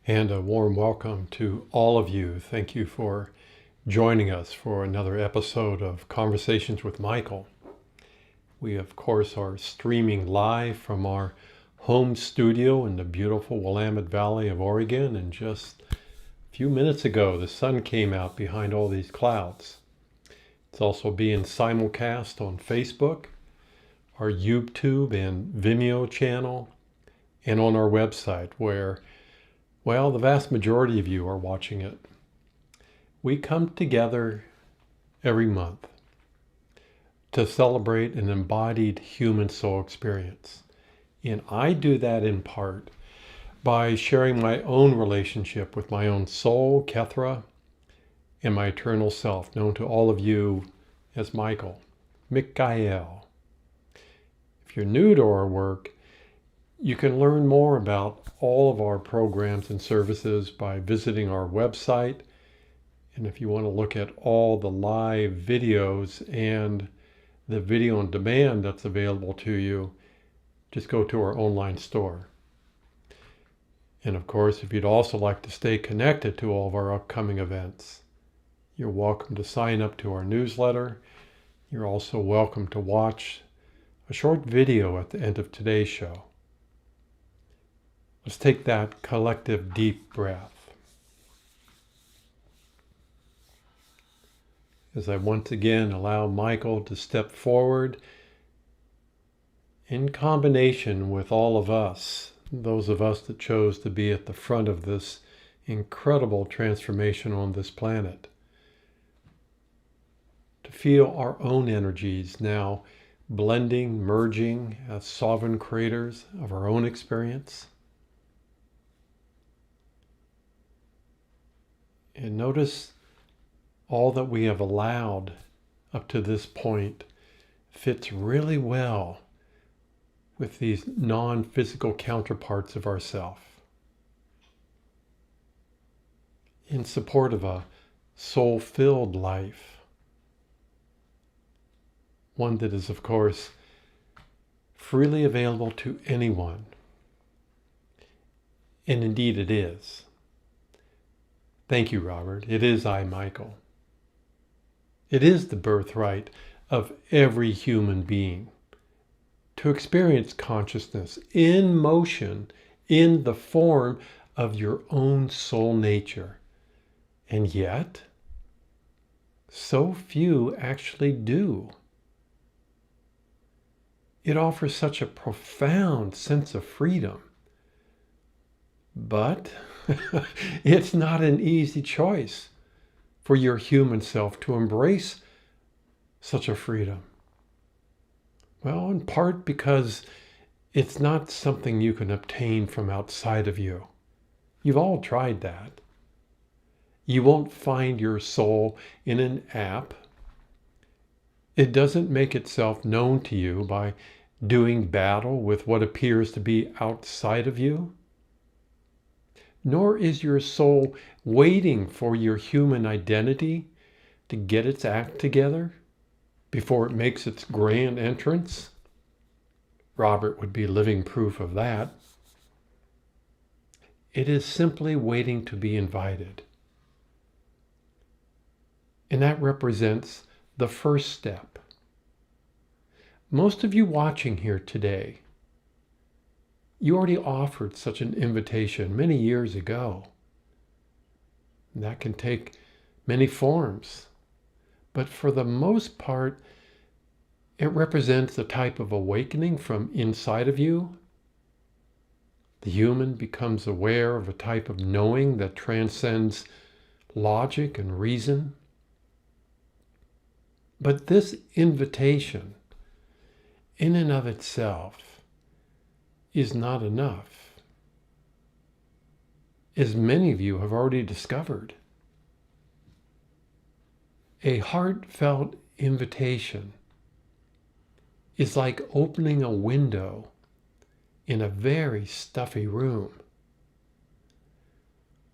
And a warm welcome to all of you. Thank you for joining us for another episode of Conversations with Michael. We, of course, are streaming live from our home studio in the beautiful Willamette Valley of Oregon. And just a few minutes ago, the sun came out behind all these clouds. It's also being simulcast on Facebook, our YouTube and Vimeo channel, and on our website where, well, the vast majority of you are watching it. We come together every month to celebrate an embodied human soul experience. And I do that in part by sharing my own relationship with my own soul, Kethra, and my eternal self, known to all of you as Michael, Mikael. If you're new to our work, you can learn more about all of our programs and services by visiting our website. And if you want to look at all the live videos and the video on demand that's available to you, just go to our online store. And of course, if you'd also like to stay connected to all of our upcoming events, you're welcome to sign up to our newsletter. You're also welcome to watch a short video at the end of today's show. Let's take that collective deep breath. As I once again allow Michael to step forward in combination with all of us, those of us that chose to be at the front of this incredible transformation on this planet, to feel our own energies now blending, merging as sovereign creators of our own experience. And notice all that we have allowed up to this point fits really well with these non-physical counterparts of ourself in support of a soul-filled life. One that is, of course, freely available to anyone. And indeed it is. Thank you, Robert. It is I, Michael. It is the birthright of every human being to experience consciousness in motion in the form of your own soul nature. And yet, so few actually do. It offers such a profound sense of freedom. But it's not an easy choice for your human self to embrace such a freedom. Well, in part because it's not something you can obtain from outside of you. You've all tried that. You won't find your soul in an app. It doesn't make itself known to you by doing battle with what appears to be outside of you. Nor is your soul waiting for your human identity to get its act together before it makes its grand entrance. Robert would be living proof of that. It is simply waiting to be invited. And that represents the first step. Most of you watching here today, you already offered such an invitation many years ago. And that can take many forms. But for the most part, it represents a type of awakening from inside of you. The human becomes aware of a type of knowing that transcends logic and reason. But this invitation, in and of itself, is not enough, as many of you have already discovered. A heartfelt invitation is like opening a window in a very stuffy room.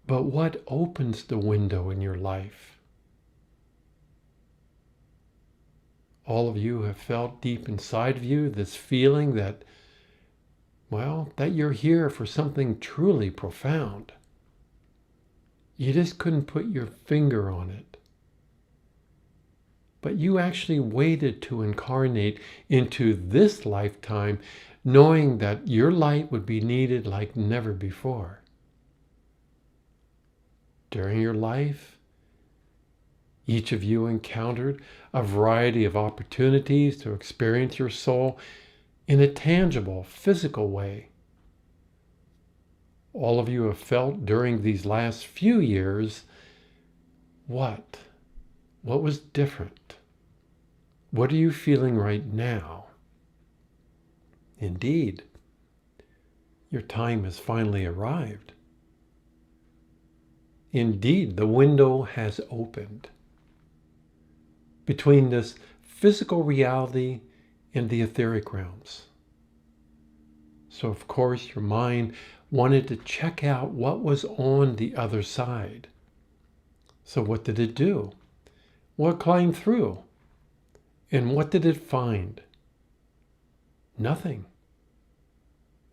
But what opens the window in your life? All of you have felt deep inside of you this feeling that, well, that you're here for something truly profound. You just couldn't put your finger on it. But you actually waited to incarnate into this lifetime, knowing that your light would be needed like never before. During your life, each of you encountered a variety of opportunities to experience your soul in a tangible, physical way. All of you have felt during these last few years, what? What was different? What are you feeling right now? Indeed, your time has finally arrived. Indeed, the window has opened between this physical reality and the etheric realms. So, of course, your mind wanted to check out what was on the other side. So what did it do? Well, it climbed through. And what did it find? Nothing.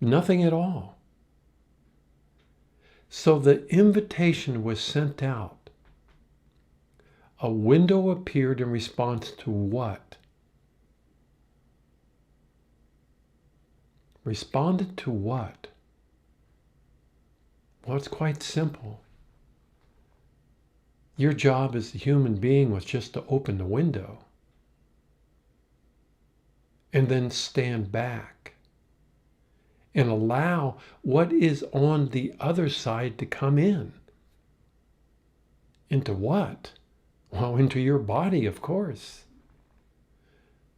Nothing at all. So the invitation was sent out. A window appeared in response to what? Responded to what? Well, it's quite simple. Your job as a human being was just to open the window and then stand back and allow what is on the other side to come in. Into what? Well, into your body, of course.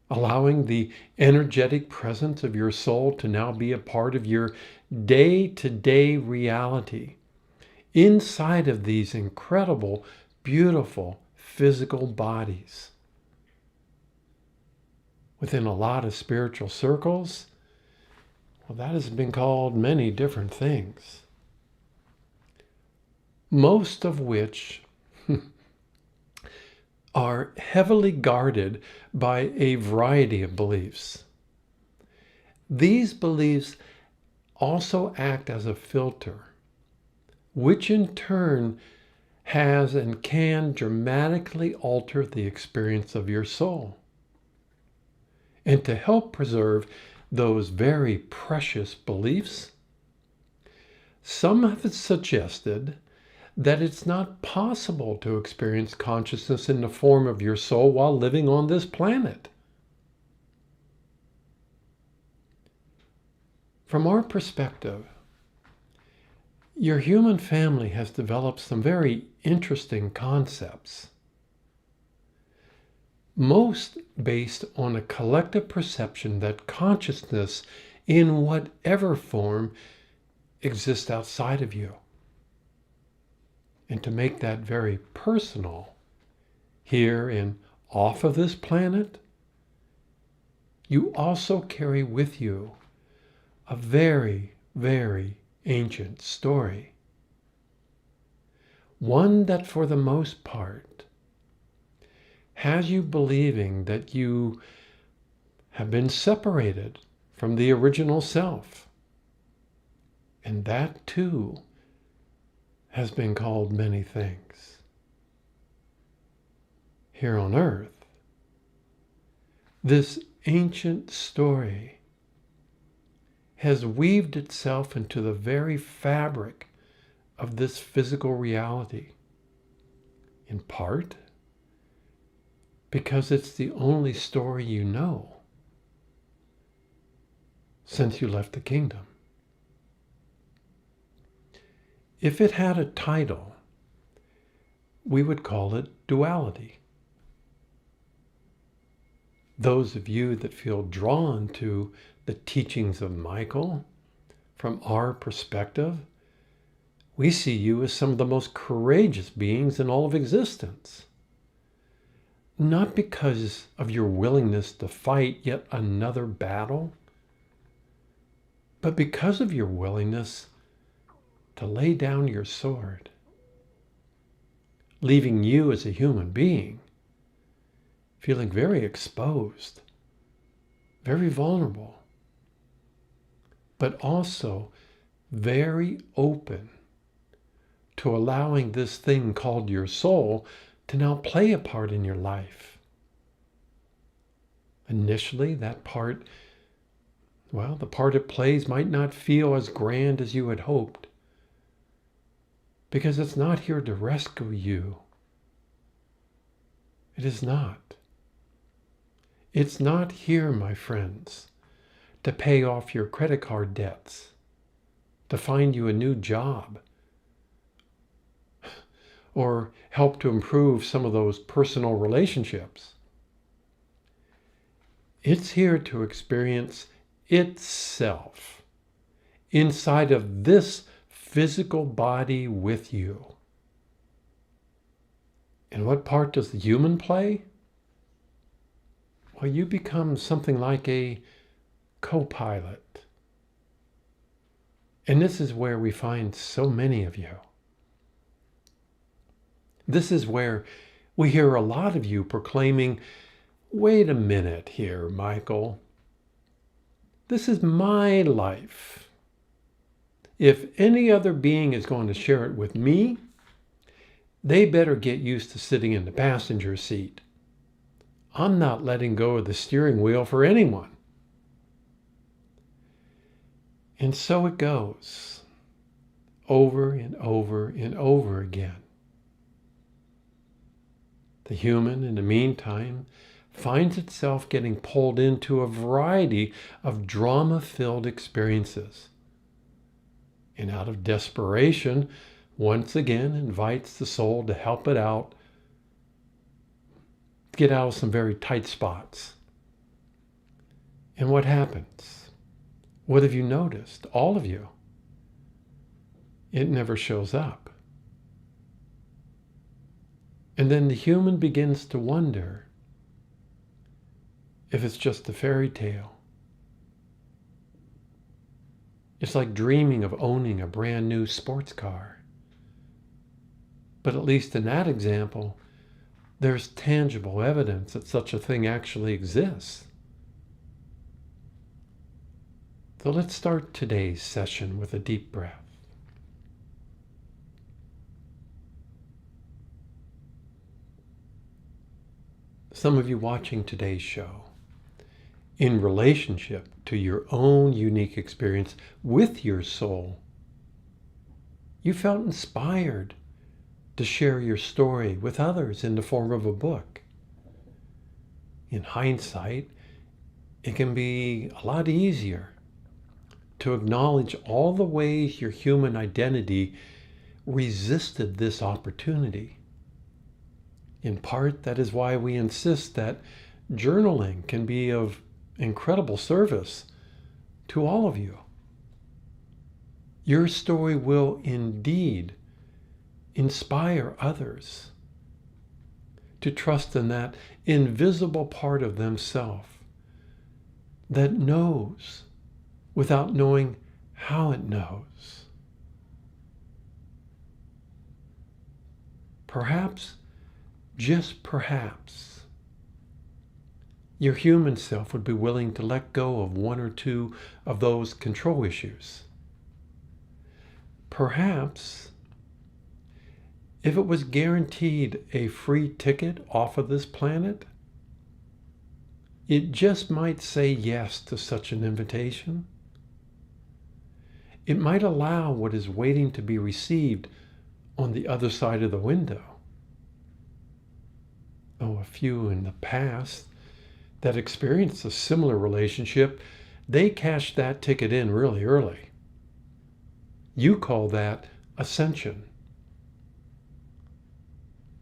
Allowing the energetic presence of your soul to now be a part of your day-to-day reality inside of these incredible, beautiful physical bodies. Within a lot of spiritual circles, well, that has been called many different things. Most of which are heavily guarded by a variety of beliefs. These beliefs also act as a filter, which in turn has and can dramatically alter the experience of your soul. And to help preserve those very precious beliefs, some have suggested that it's not possible to experience consciousness in the form of your soul while living on this planet. From our perspective, your human family has developed some very interesting concepts, most based on a collective perception that consciousness, in whatever form, exists outside of you. And to make that very personal, here and off of this planet, you also carry with you a very, very ancient story. One that for the most part has you believing that you have been separated from the original self. And that too has been called many things. Here on earth, this ancient story has weaved itself into the very fabric of this physical reality, in part because it's the only story you know since you left the kingdom. If it had a title, we would call it duality. Those of you that feel drawn to the teachings of Michael, from our perspective, we see you as some of the most courageous beings in all of existence. Not because of your willingness to fight yet another battle, but because of your willingness to lay down your sword, leaving you as a human being feeling very exposed, very vulnerable, but also very open to allowing this thing called your soul to now play a part in your life. Initially, that part, well, the part it plays might not feel as grand as you had hoped, because it's not here to rescue you. It is not. It's not here, my friends, to pay off your credit card debts, to find you a new job, or help to improve some of those personal relationships. It's here to experience itself inside of this physical body with you. And what part does the human play? Well, you become something like a co-pilot. And this is where we find so many of you. This is where we hear a lot of you proclaiming, wait a minute here, Michael. This is my life. If any other being is going to share it with me, they better get used to sitting in the passenger seat. I'm not letting go of the steering wheel for anyone. And so it goes, over and over and over again. The human, in the meantime, finds itself getting pulled into a variety of drama-filled experiences. And out of desperation, once again invites the soul to help it out, get out of some very tight spots. And what happens? What have you noticed? All of you. It never shows up. And then the human begins to wonder if it's just a fairy tale. It's like dreaming of owning a brand new sports car. But at least in that example, there's tangible evidence that such a thing actually exists. So let's start today's session with a deep breath. Some of you watching today's show, in relationship to your own unique experience with your soul, you felt inspired to share your story with others in the form of a book. In hindsight, it can be a lot easier to acknowledge all the ways your human identity resisted this opportunity. In part, that is why we insist that journaling can be of incredible service to all of you. Your story will indeed inspire others to trust in that invisible part of themselves that knows without knowing how it knows. Perhaps, just perhaps, your human self would be willing to let go of one or two of those control issues. Perhaps, if it was guaranteed a free ticket off of this planet, it just might say yes to such an invitation. It might allow what is waiting to be received on the other side of the window. Oh, a few in the past that experienced a similar relationship, they cashed that ticket in really early. You call that ascension.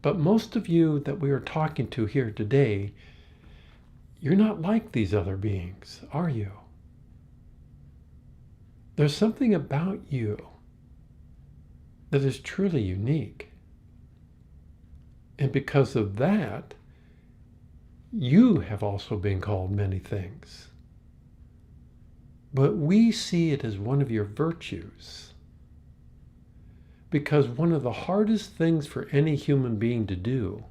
But most of you that we are talking to here today, you're not like these other beings, are you? There's something about you that is truly unique. And because of that, you have also been called many things. But we see it as one of your virtues. Because one of the hardest things for any human being to do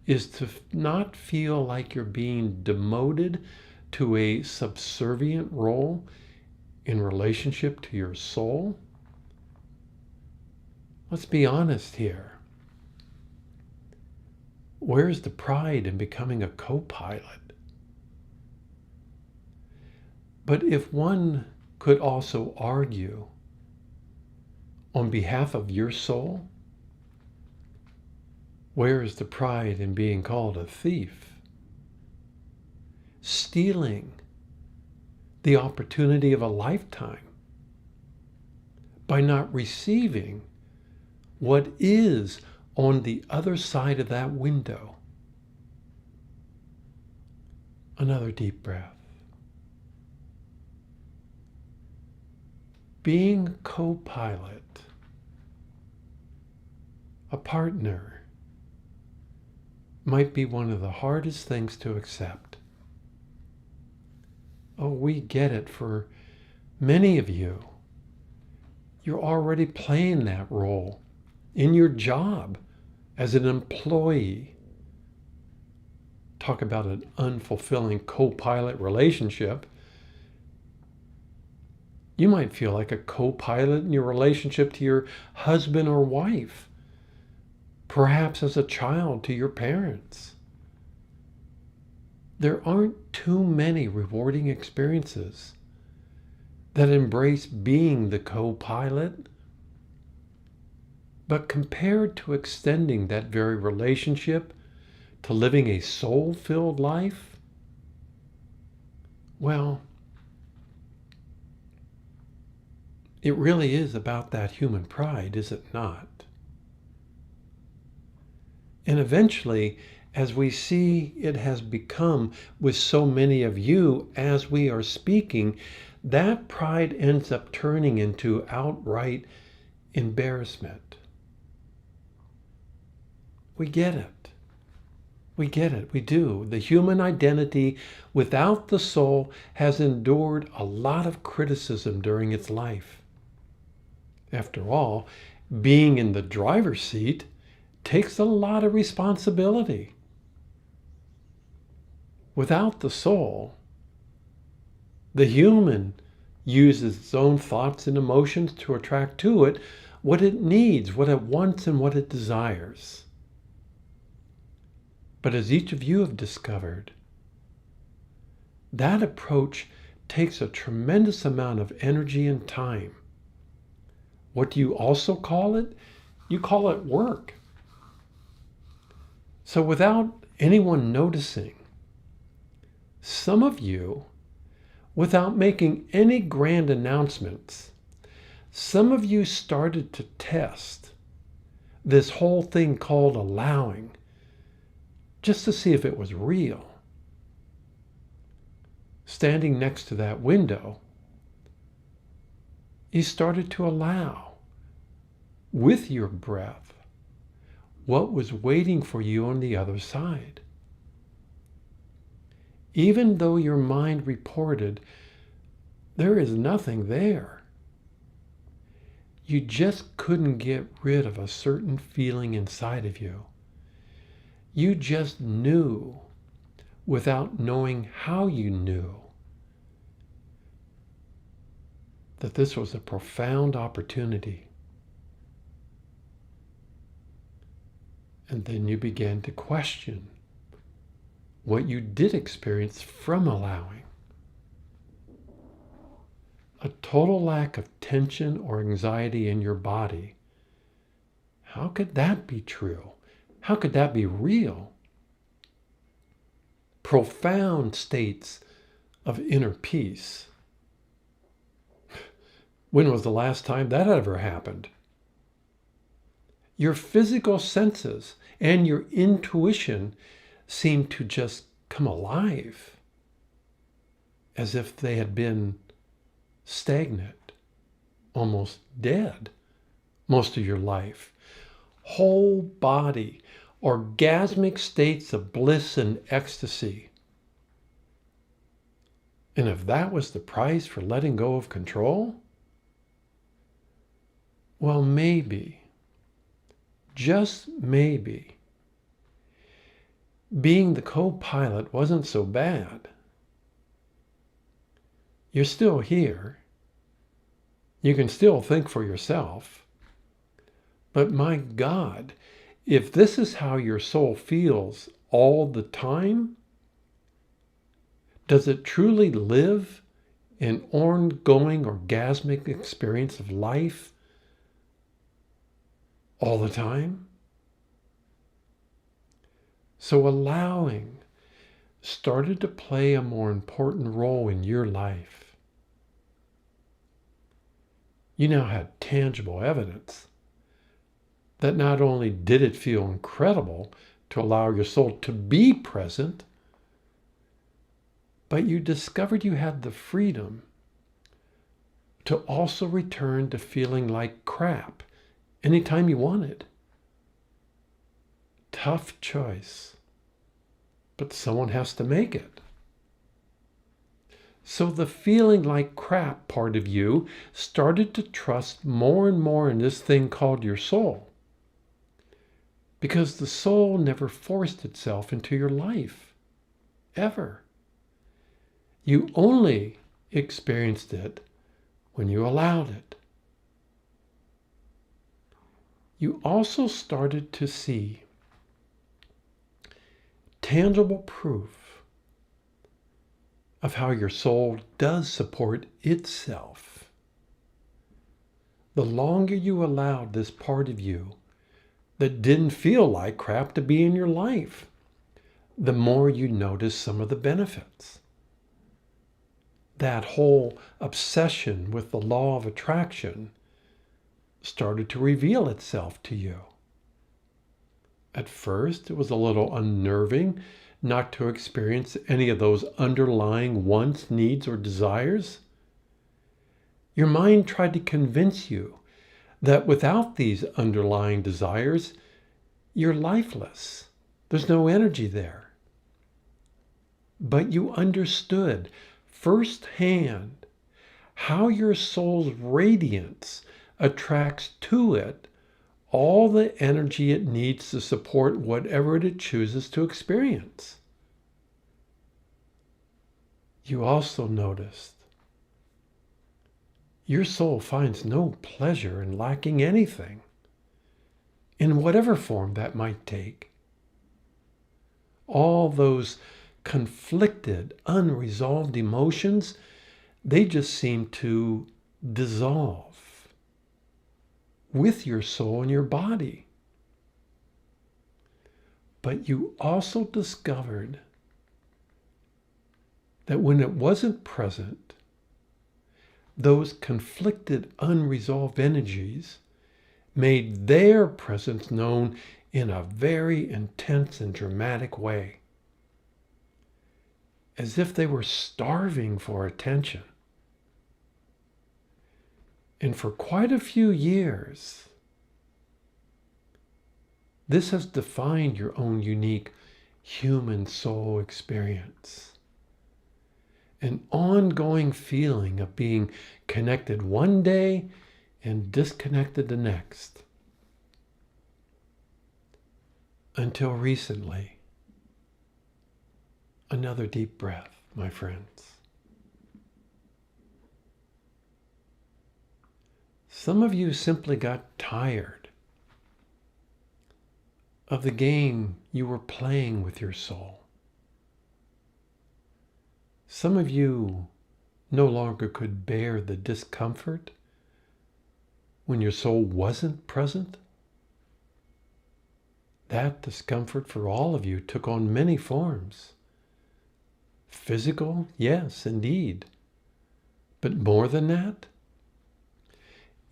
is to not feel like you're being demoted to a subservient role in relationship to your soul. Let's be honest here. Where's the pride in becoming a co-pilot? But if one could also argue on behalf of your soul, where is the pride in being called a thief? Stealing the opportunity of a lifetime by not receiving what is on the other side of that window. Another deep breath. Being a co-pilot, a partner, might be one of the hardest things to accept. Oh, we get it for many of you. You're already playing that role in your job as an employee. Talk about an unfulfilling co-pilot relationship. You might feel like a co-pilot in your relationship to your husband or wife, perhaps as a child to your parents. There aren't too many rewarding experiences that embrace being the co-pilot. But compared to extending that very relationship to living a soul-filled life, well, it really is about that human pride, is it not? And eventually, as we see it has become with so many of you as we are speaking, that pride ends up turning into outright embarrassment. We get it. We get it. We do. The human identity without the soul has endured a lot of criticism during its life. After all, being in the driver's seat takes a lot of responsibility. Without the soul, the human uses its own thoughts and emotions to attract to it what it needs, what it wants, and what it desires. But as each of you have discovered, that approach takes a tremendous amount of energy and time. What do you also call it? You call it work. So without anyone noticing, some of you, without making any grand announcements, some of you started to test this whole thing called allowing, just to see if it was real. Standing next to that window, you started to allow, with your breath, what was waiting for you on the other side. Even though your mind reported, there is nothing there. You just couldn't get rid of a certain feeling inside of you. You just knew, without knowing how you knew, that this was a profound opportunity. And then you began to question what you did experience from allowing. A total lack of tension or anxiety in your body. How could that be true? How could that be real? Profound states of inner peace. When was the last time that ever happened? Your physical senses and your intuition seem to just come alive, as if they had been stagnant, almost dead most of your life. Whole body, orgasmic states of bliss and ecstasy. And if that was the price for letting go of control, well, maybe, just maybe, being the co-pilot wasn't so bad. You're still here. You can still think for yourself. But my God, if this is how your soul feels all the time, does it truly live an ongoing orgasmic experience of life all the time? So allowing started to play a more important role in your life. You now had tangible evidence that not only did it feel incredible to allow your soul to be present, but you discovered you had the freedom to also return to feeling like crap anytime you wanted. Tough choice, but someone has to make it. So the feeling like crap part of you started to trust more and more in this thing called your soul, because the soul never forced itself into your life, ever. You only experienced it when you allowed it. You also started to see tangible proof of how your soul does support itself. The longer you allowed this part of you that didn't feel like crap to be in your life, the more you notice some of the benefits. That whole obsession with the law of attraction started to reveal itself to you. At first, it was a little unnerving not to experience any of those underlying wants, needs, or desires. Your mind tried to convince you that without these underlying desires, you're lifeless. There's no energy there. But you understood firsthand how your soul's radiance attracts to it all the energy it needs to support whatever it chooses to experience. You also noticed your soul finds no pleasure in lacking anything, in whatever form that might take. All those conflicted, unresolved emotions, they just seem to dissolve with your soul and your body. But you also discovered that when it wasn't present, those conflicted, unresolved energies made their presence known in a very intense and dramatic way, as if they were starving for attention. And for quite a few years, this has defined your own unique human soul experience. An ongoing feeling of being connected one day and disconnected the next. Until recently. Another deep breath, my friends. Some of you simply got tired of the game you were playing with your soul. Some of you no longer could bear the discomfort when your soul wasn't present. That discomfort for all of you took on many forms. Physical, yes, indeed. But more than that,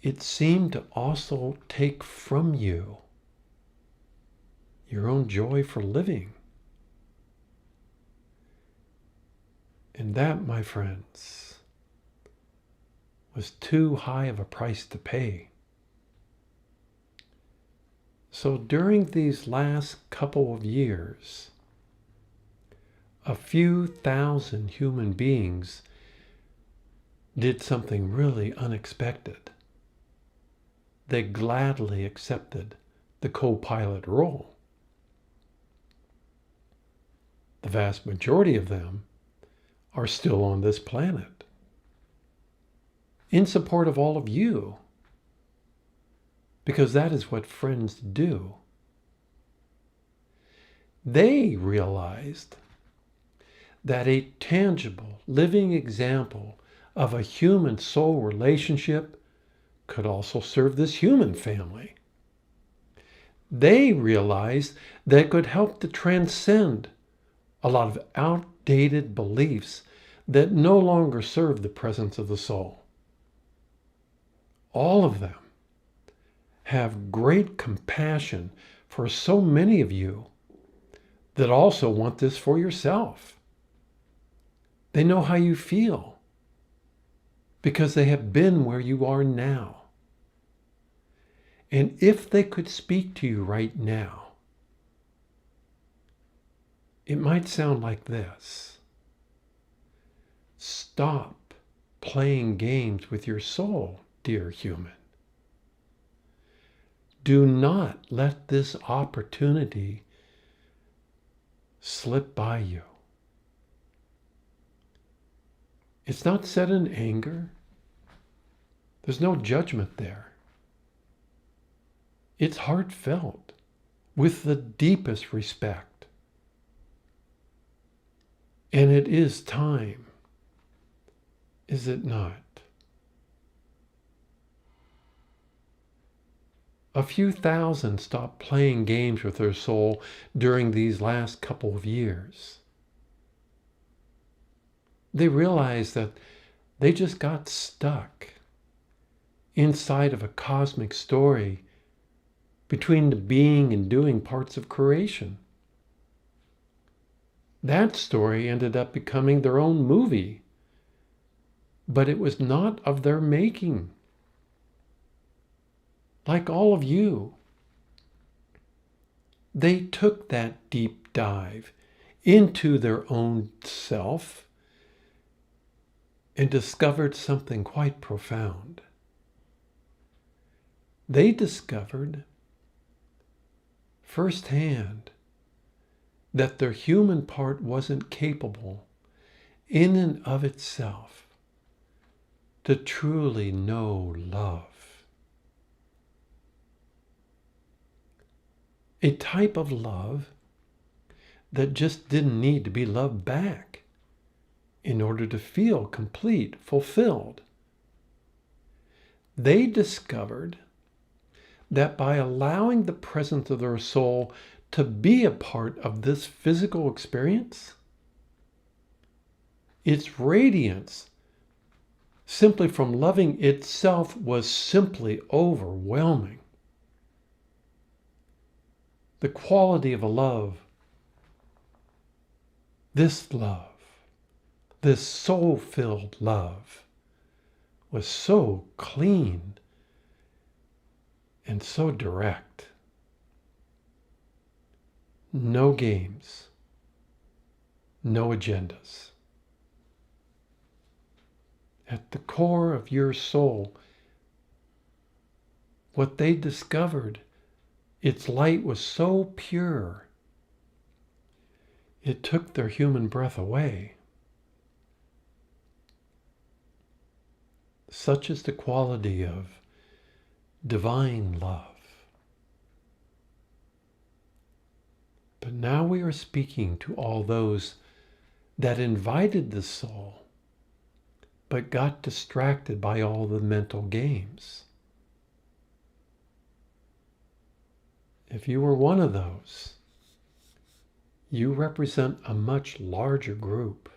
it seemed to also take from you your own joy for living. And that, my friends, was too high of a price to pay. So during these last couple of years, a few thousand human beings did something really unexpected. They gladly accepted the co-pilot role. The vast majority of them are still on this planet, in support of all of you. because that is what friends do. They realized that a tangible, living example of a human soul relationship could also serve this human family. They realized that it could help to transcend a lot of outdated beliefs that no longer serve the presence of the soul. All of them have great compassion for so many of you that also want this for yourself. They know how you feel because they have been where you are now. And if they could speak to you right now, it might sound like this. Stop playing games with your soul, dear human. Do not let this opportunity slip by you. It's not said in anger. There's no judgment there. It's heartfelt with the deepest respect. And it is time, is it not? A few thousand stopped playing games with their soul during these last couple of years. They realized that they just got stuck inside of a cosmic story between the being and doing parts of creation. That story ended up becoming their own movie, but it was not of their making. Like all of you, they took that deep dive into their own self and discovered something quite profound. They discovered firsthand that their human part wasn't capable in and of itself to truly know love. A type of love that just didn't need to be loved back in order to feel complete, fulfilled. They discovered that by allowing the presence of their soul to be a part of this physical experience, its radiance simply from loving itself was simply overwhelming. The quality of a love, this soul-filled love, was so clean and so direct. No games, no agendas. At the core of your soul, what they discovered, its light was so pure, it took their human breath away. Such is the quality of divine love. But now we are speaking to all those that invited the soul, but got distracted by all the mental games. If you were one of those, you represent a much larger group.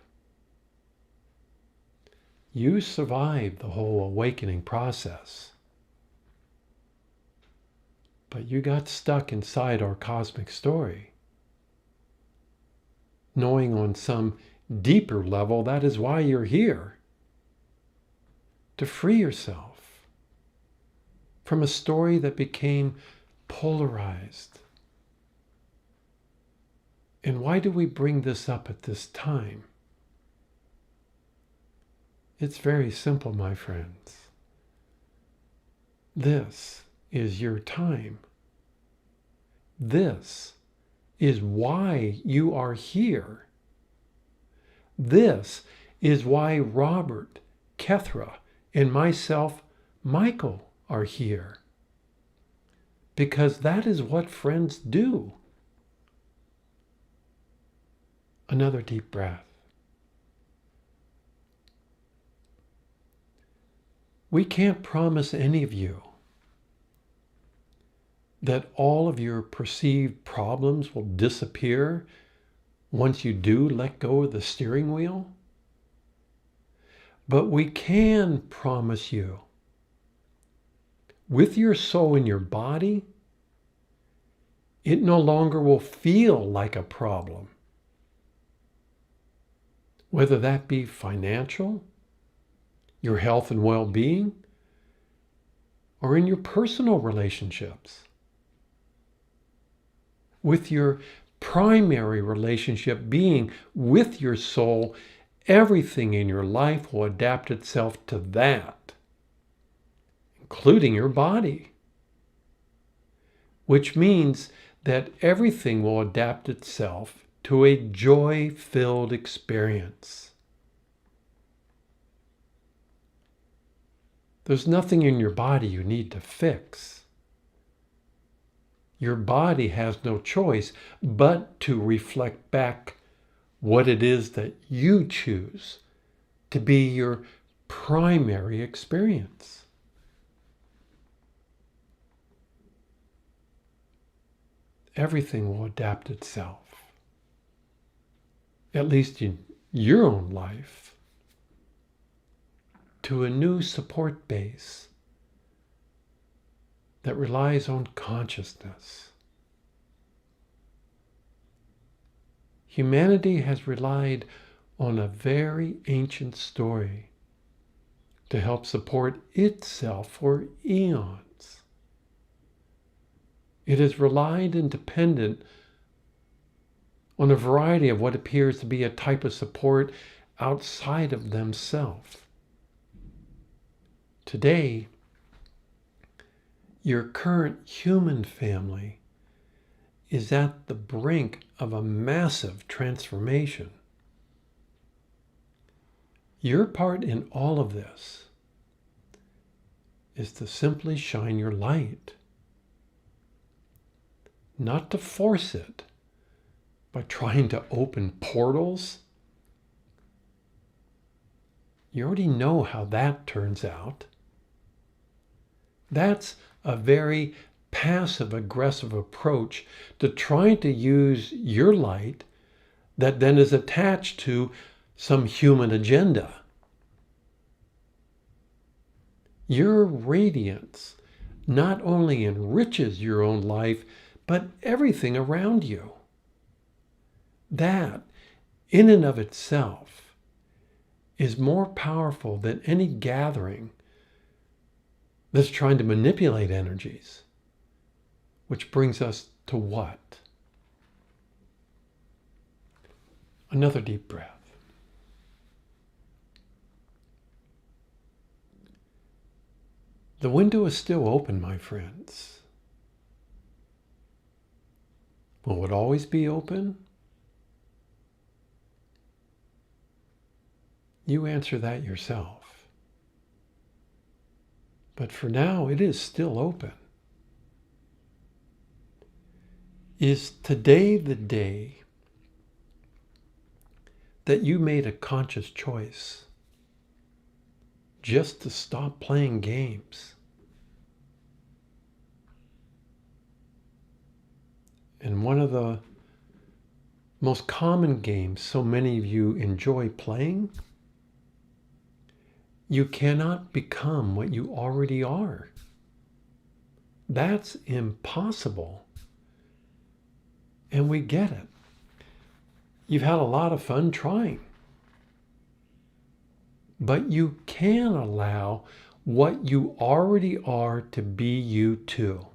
You survived the whole awakening process, but you got stuck inside our cosmic story, knowing on some deeper level that is why you're here, to free yourself from a story that became polarized. And why do we bring this up at this time? It's very simple, my friends. This is your time. This is why you are here. This is why Robert, Kethra, and myself, Michael, are here. because that is what friends do. Another deep breath. We can't promise any of you that all of your perceived problems will disappear once you do let go of the steering wheel. But we can promise you, with your soul in your body, it no longer will feel like a problem. Whether that be financial, your health and well-being, or in your personal relationships. With your primary relationship being with your soul, everything in your life will adapt itself to that, including your body. Which means that everything will adapt itself to a joy-filled experience. There's nothing in your body you need to fix. Your body has no choice but to reflect back what it is that you choose to be your primary experience. Everything will adapt itself, at least in your own life, to a new support base that relies on consciousness. Humanity has relied on a very ancient story to help support itself for eons. It has relied and dependent on a variety of what appears to be a type of support outside of themselves. Today, your current human family is at the brink of a massive transformation. Your part in all of this is to simply shine your light, not to force it by trying to open portals. You already know how that turns out. That's a very passive-aggressive approach to trying to use your light that then is attached to some human agenda. Your radiance not only enriches your own life, but everything around you. That, in and of itself, is more powerful than any gathering that's trying to manipulate energies. Which brings us to what? Another deep breath. The window is still open, my friends. Will it always be open? You answer that yourself. But for now, it is still open. Is today the day that you made a conscious choice just to stop playing games? And one of the most common games so many of you enjoy playing, you cannot become what you already are. That's impossible. And we get it. You've had a lot of fun trying. But you can allow what you already are to be you too.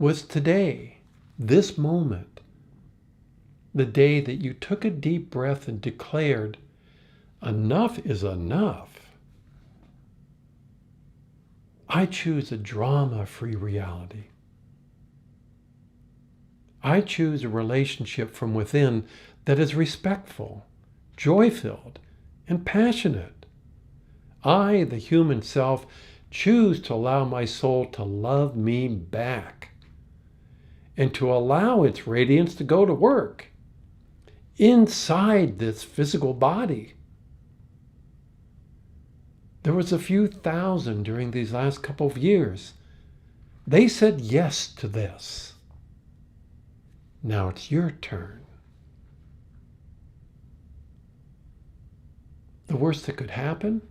Was today, this moment, the day that you took a deep breath and declared, enough is enough. I choose a drama-free reality. I choose a relationship from within that is respectful, joy-filled, and passionate. I, the human self, choose to allow my soul to love me back and to allow its radiance to go to work inside this physical body. There was a few thousand during these last couple of years. They said yes to this. Now it's your turn. The worst that could happen,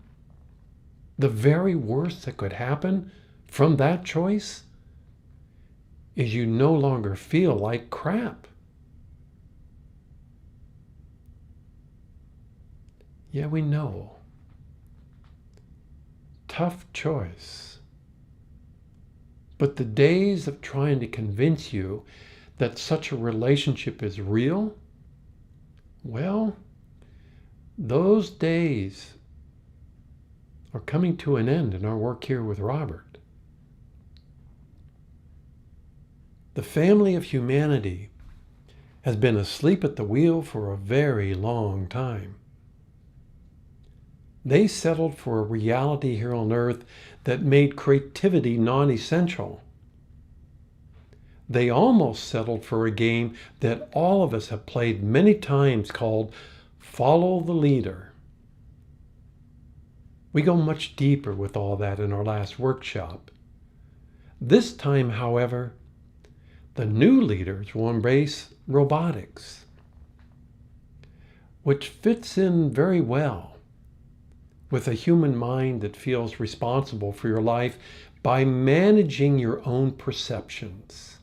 the very worst that could happen from that choice, is you no longer feel like crap. Yeah, we know. Tough choice. But the days of trying to convince you that such a relationship is real, well, those days are coming to an end in our work here with Robert. The family of humanity has been asleep at the wheel for a very long time. They settled for a reality here on earth that made creativity non-essential. They almost settled for a game that all of us have played many times called Follow the Leader. We go much deeper with all that in our last workshop. This time, however, the new leaders will embrace robotics, which fits in very well with a human mind that feels responsible for your life by managing your own perceptions.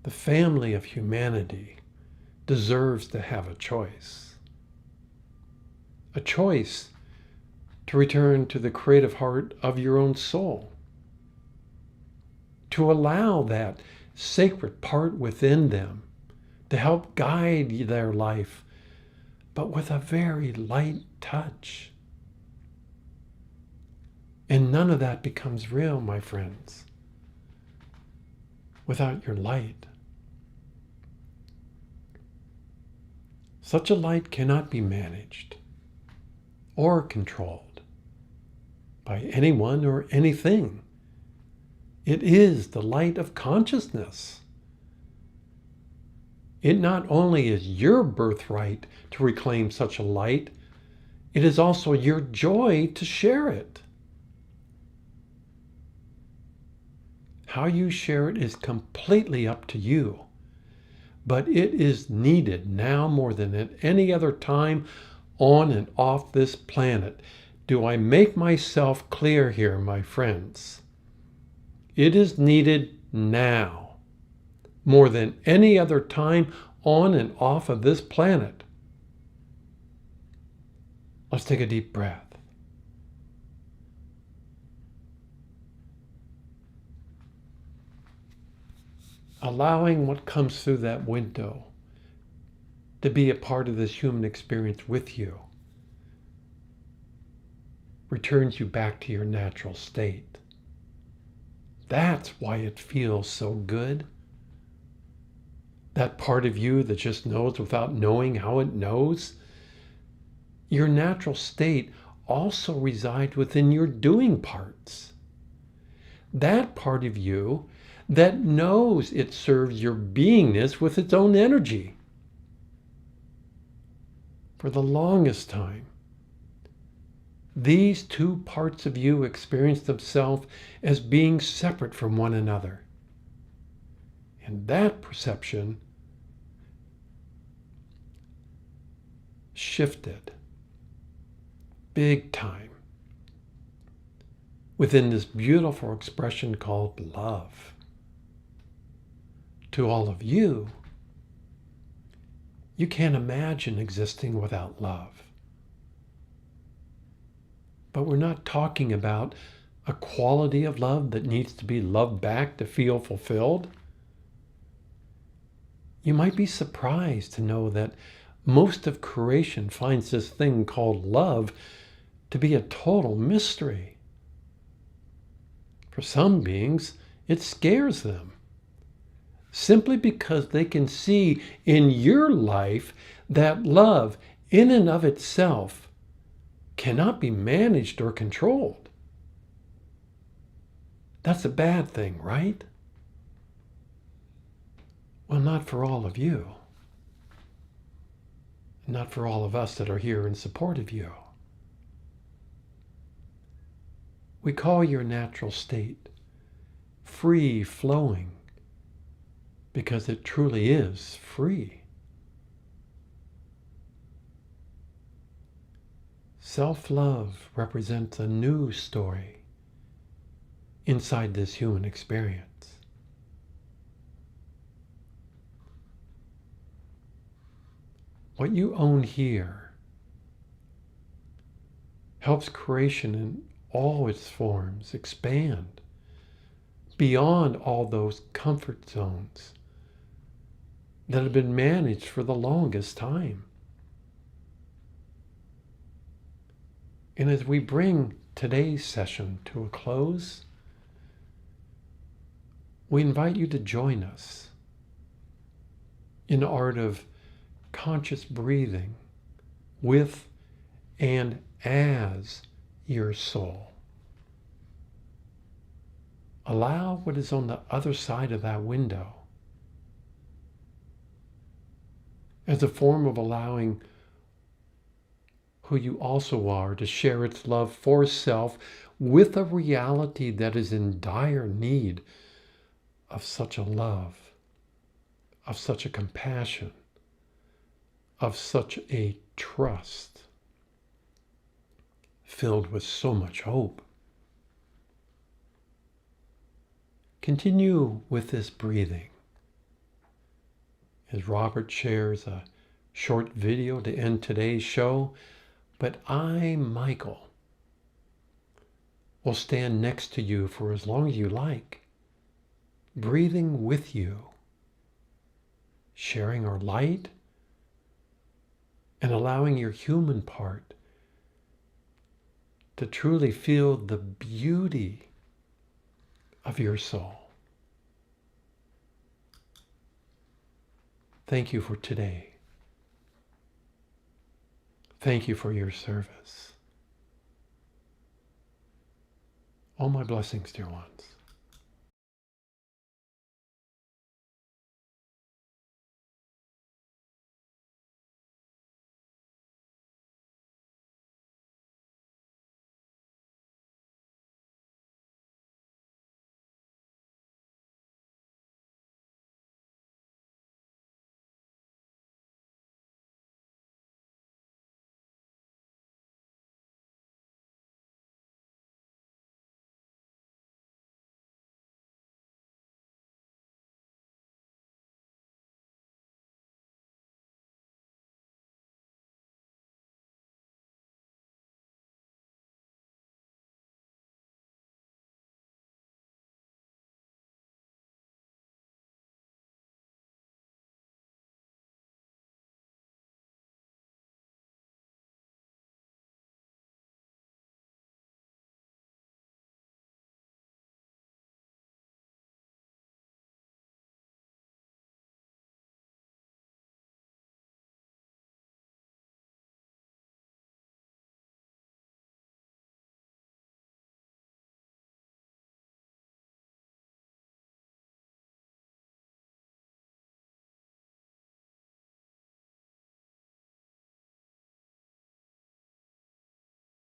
The family of humanity deserves to have a choice. A choice to return to the creative heart of your own soul. To allow that sacred part within them to help guide their life, but with a very light touch. And none of that becomes real, my friends, without your light. Such a light cannot be managed or controlled by anyone or anything. It is the light of consciousness. It not only is your birthright to reclaim such a light, it is also your joy to share it. How you share it is completely up to you, but it is needed now more than at any other time on and off this planet. Do I make myself clear here, my friends? It is needed now, more than any other time on and off of this planet. Let's take a deep breath. Allowing what comes through that window to be a part of this human experience with you returns you back to your natural state. That's why it feels so good. That part of you that just knows without knowing how it knows. Your natural state also resides within your doing parts. That part of you that knows it serves your beingness with its own energy. For the longest time, these two parts of you experience themselves as being separate from one another. And that perception shifted big time within this beautiful expression called love. To all of you, you can't imagine existing without love. But we're not talking about a quality of love that needs to be loved back to feel fulfilled. You might be surprised to know that most of creation finds this thing called love to be a total mystery. For some beings, it scares them, simply because they can see in your life that love in and of itself cannot be managed or controlled. That's a bad thing, right? Well, not for all of you. Not for all of us that are here in support of you. We call your natural state free flowing because it truly is free. Self-love represents a new story inside this human experience. What you own here helps creation in all its forms expand beyond all those comfort zones that have been managed for the longest time. And as we bring today's session to a close, we invite you to join us in the art of conscious breathing with and as your soul. Allow what is on the other side of that window as a form of allowing who you also are to share its love for self with a reality that is in dire need of such a love, of such a compassion, of such a trust, filled with so much hope. Continue with this breathing as Robert shares a short video to end today's show. But I, Michael, will stand next to you for as long as you like, breathing with you, sharing our light, and allowing your human part to truly feel the beauty of your soul. Thank you for today. Thank you for your service. All my blessings, dear ones.